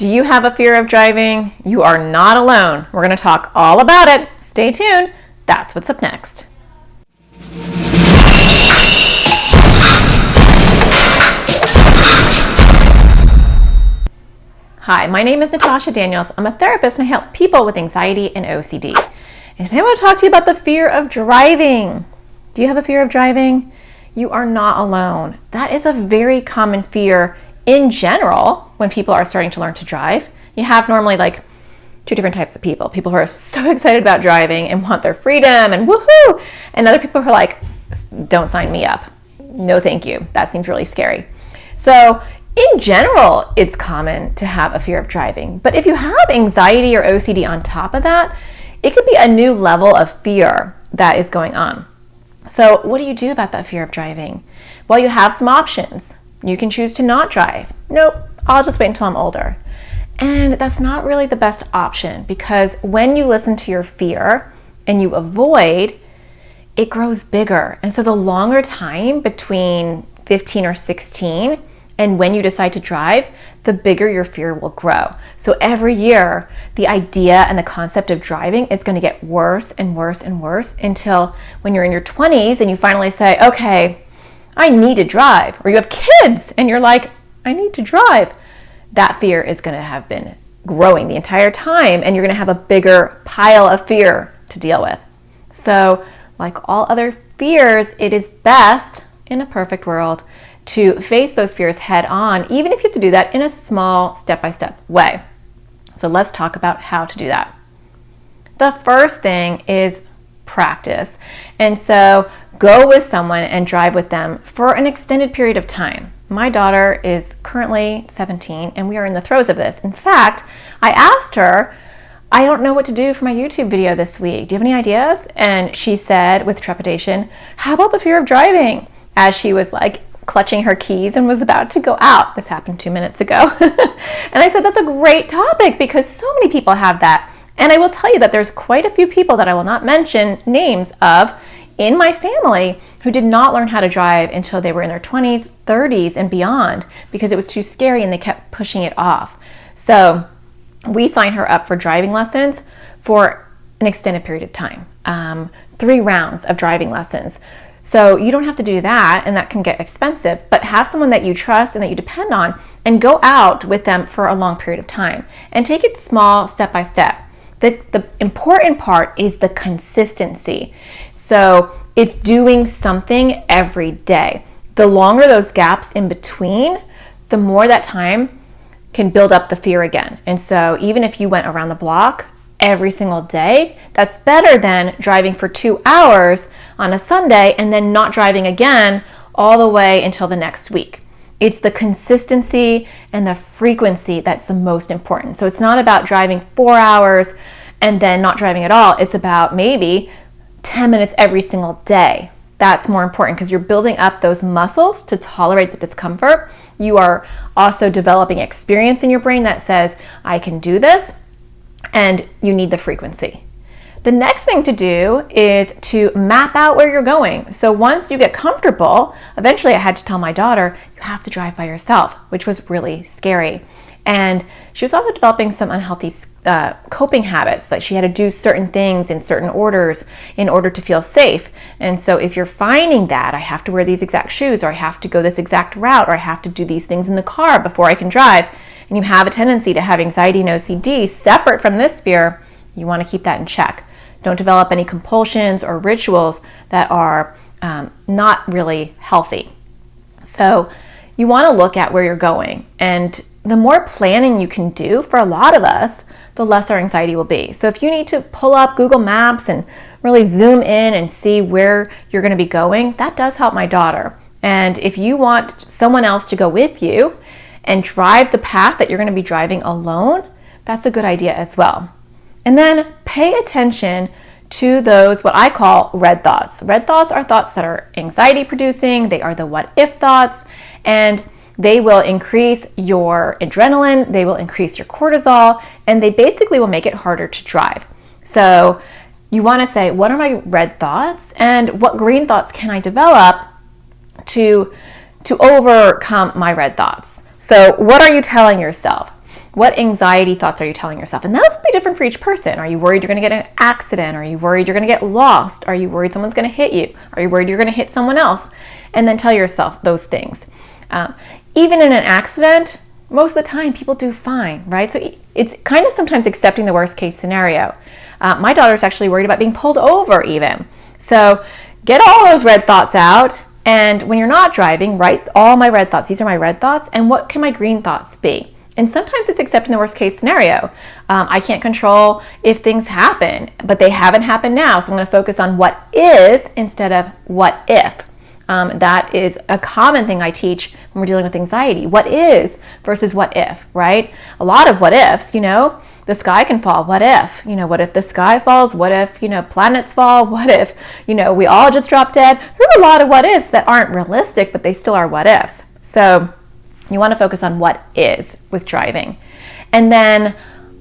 Do you have a fear of driving? You are not alone. We're going to talk all about it. Stay tuned. That's what's up next. Hi, my name is Natasha Daniels. I'm a therapist and I help people with anxiety and OCD. And today I want to talk to you about the fear of driving. Do you have a fear of driving? You are not alone. That is a very common fear in general when people are starting to learn to drive. You have normally like two different types of people. People who are so excited about driving and want their freedom and woohoo! And other people who are like, don't sign me up. No thank you. That seems really scary. So in general, it's common to have a fear of driving. But if you have anxiety or OCD on top of that, it could be a new level of fear that is going on. So what do you do about that fear of driving? Well, you have some options. You can choose to not drive. Nope, I'll just wait until I'm older. And that's not really the best option, because when you listen to your fear and you avoid, it grows bigger. And so the longer time between 15 or 16 and when you decide to drive, the bigger your fear will grow. So every year, the idea and the concept of driving is going to get worse and worse and worse until when you're in your 20s and you finally say, okay, I need to drive. Or you have kids and you're like, I need to drive. That fear is going to have been growing the entire time, and you're going to have a bigger pile of fear to deal with. So like all other fears, it is best in a perfect world to face those fears head on, even if you have to do that in a small step-by-step way. So let's talk about how to do that. The first thing is practice. And so go with someone and drive with them for an extended period of time. My daughter is currently 17 and we are in the throes of this. In fact, I asked her, I don't know what to do for my YouTube video this week. Do you have any ideas? And she said with trepidation, how about the fear of driving? As she was like clutching her keys and was about to go out. This happened 2 minutes ago. And I said, that's a great topic because so many people have that. And I will tell you that there's quite a few people that I will not mention names of in my family who did not learn how to drive until they were in their 20s, 30s, and beyond because it was too scary and they kept pushing it off. So we signed her up for driving lessons for an extended period of time, 3 rounds of driving lessons. So you don't have to do that, and that can get expensive, but have someone that you trust and that you depend on and go out with them for a long period of time and take it small, step by step. The important part is the consistency. So it's doing something every day. The longer those gaps in between, the more that time can build up the fear again. And so even if you went around the block every single day, that's better than driving for 2 hours on a Sunday and then not driving again all the way until the next week. It's the consistency and the frequency that's the most important. So it's not about driving 4 hours and then not driving at all. It's about maybe 10 minutes every single day. That's more important because you're building up those muscles to tolerate the discomfort. You are also developing experience in your brain that says, I can do this, and you need the frequency. The next thing to do is to map out where you're going. So once you get comfortable, eventually I had to tell my daughter, you have to drive by yourself, which was really scary. And she was also developing some unhealthy coping habits, like she had to do certain things in certain orders in order to feel safe. And so if you're finding that I have to wear these exact shoes, or I have to go this exact route, or I have to do these things in the car before I can drive, and you have a tendency to have anxiety and OCD separate from this fear, you want to keep that in check. Don't develop any compulsions or rituals that are not really healthy. So you want to look at where you're going, and the more planning you can do, for a lot of us, the less our anxiety will be. So if you need to pull up Google Maps and really zoom in and see where you're going to be going, that does help my daughter. And if you want someone else to go with you and drive the path that you're going to be driving alone, that's a good idea as well. And then pay attention to those, what I call red thoughts. Red thoughts are thoughts that are anxiety producing. They are the what if thoughts, and they will increase your adrenaline, they will increase your cortisol, and they basically will make it harder to drive. So you want to say, what are my red thoughts and what green thoughts can I develop to overcome my red thoughts? So what are you telling yourself? What anxiety thoughts are you telling yourself? And those will be different for each person. Are you worried you're going to get in an accident? Are you worried you're going to get lost? Are you worried someone's going to hit you? Are you worried you're going to hit someone else? And then tell yourself those things. Even in an accident, most of the time people do fine, right? So it's kind of sometimes accepting the worst case scenario. My daughter's actually worried about being pulled over even. So get all those red thoughts out. And when you're not driving, write all my red thoughts. These are my red thoughts. And what can my green thoughts be? And sometimes it's accepting the worst case scenario. I can't control if things happen, but they haven't happened now. So I'm going to focus on what is instead of what if. That is a common thing I teach when we're dealing with anxiety. What is versus what if, right? A lot of what ifs, the sky can fall. What if? What if the sky falls? What if, planets fall? What if, we all just drop dead? There's a lot of what ifs that aren't realistic, but they still are what ifs. So you want to focus on what is with driving. And then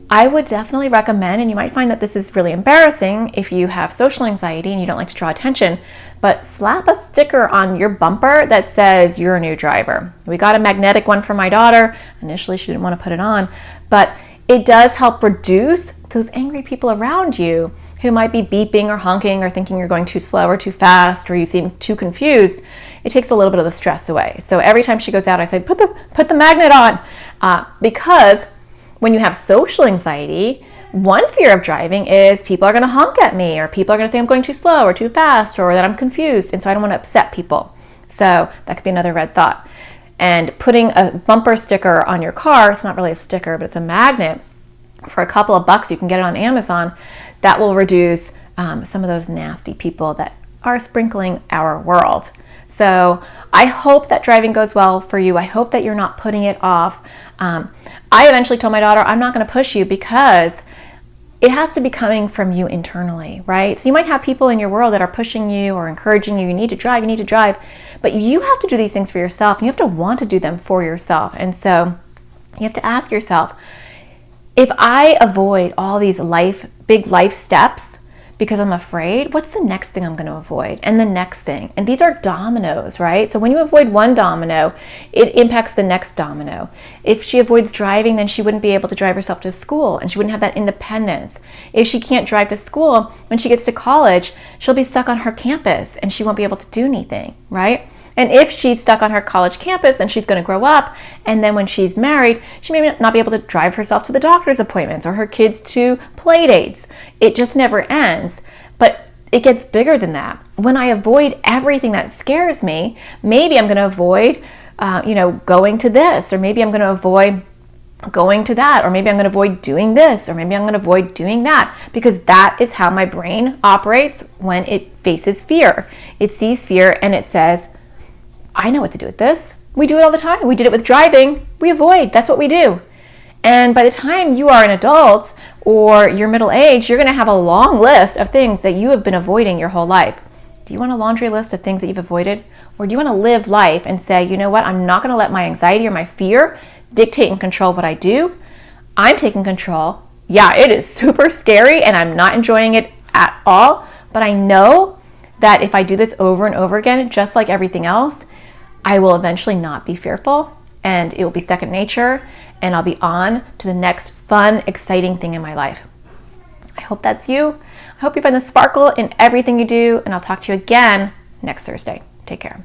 I would definitely recommend, and you might find that this is really embarrassing if you have social anxiety and you don't like to draw attention, but slap a sticker on your bumper that says you're a new driver. We got a magnetic one for my daughter. Initially, she didn't want to put it on, but it does help reduce those angry people around you who might be beeping or honking or thinking you're going too slow or too fast or you seem too confused. It takes a little bit of the stress away. So every time she goes out, I say, put the magnet on, because when you have social anxiety, one fear of driving is people are going to honk at me, or people are going to think I'm going too slow or too fast, or that I'm confused, and so I don't want to upset people. So that could be another red thought. And putting a bumper sticker on your car, it's not really a sticker, but it's a magnet, for a couple of bucks, you can get it on Amazon, that will reduce some of those nasty people that are sprinkling our world. So I hope that driving goes well for you. I hope that you're not putting it off. I eventually told my daughter, I'm not going to push you, because it has to be coming from you internally, right? So you might have people in your world that are pushing you or encouraging you, you need to drive, but you have to do these things for yourself, and you have to want to do them for yourself. And so you have to ask yourself, if I avoid all these big life steps because I'm afraid, what's the next thing I'm going to avoid? And the next thing. And these are dominoes, right? So when you avoid one domino, it impacts the next domino. If she avoids driving, then she wouldn't be able to drive herself to school, and she wouldn't have that independence. If she can't drive to school, when she gets to college, she'll be stuck on her campus and she won't be able to do anything, right? And if she's stuck on her college campus, then she's going to grow up, and then when she's married, she may not be able to drive herself to the doctor's appointments or her kids to play dates. It just never ends. But it gets bigger than that. When I avoid everything that scares me, maybe I'm going to avoid, going to this, or maybe I'm going to avoid going to that, or maybe I'm going to avoid doing this, or maybe I'm going to avoid doing that, because that is how my brain operates when it faces fear. It sees fear and it says, I know what to do with this. We do it all the time. We did it with driving. We avoid. That's what we do. And by the time you are an adult or you're middle age, you're going to have a long list of things that you have been avoiding your whole life. Do you want a laundry list of things that you've avoided? Or do you want to live life and say, you know what, I'm not going to let my anxiety or my fear dictate and control what I do. I'm taking control. Yeah, it is super scary and I'm not enjoying it at all. But I know that if I do this over and over again, just like everything else, I will eventually not be fearful, and it will be second nature, and I'll be on to the next fun, exciting thing in my life. I hope that's you. I hope you find the sparkle in everything you do, and I'll talk to you again next Thursday. Take care.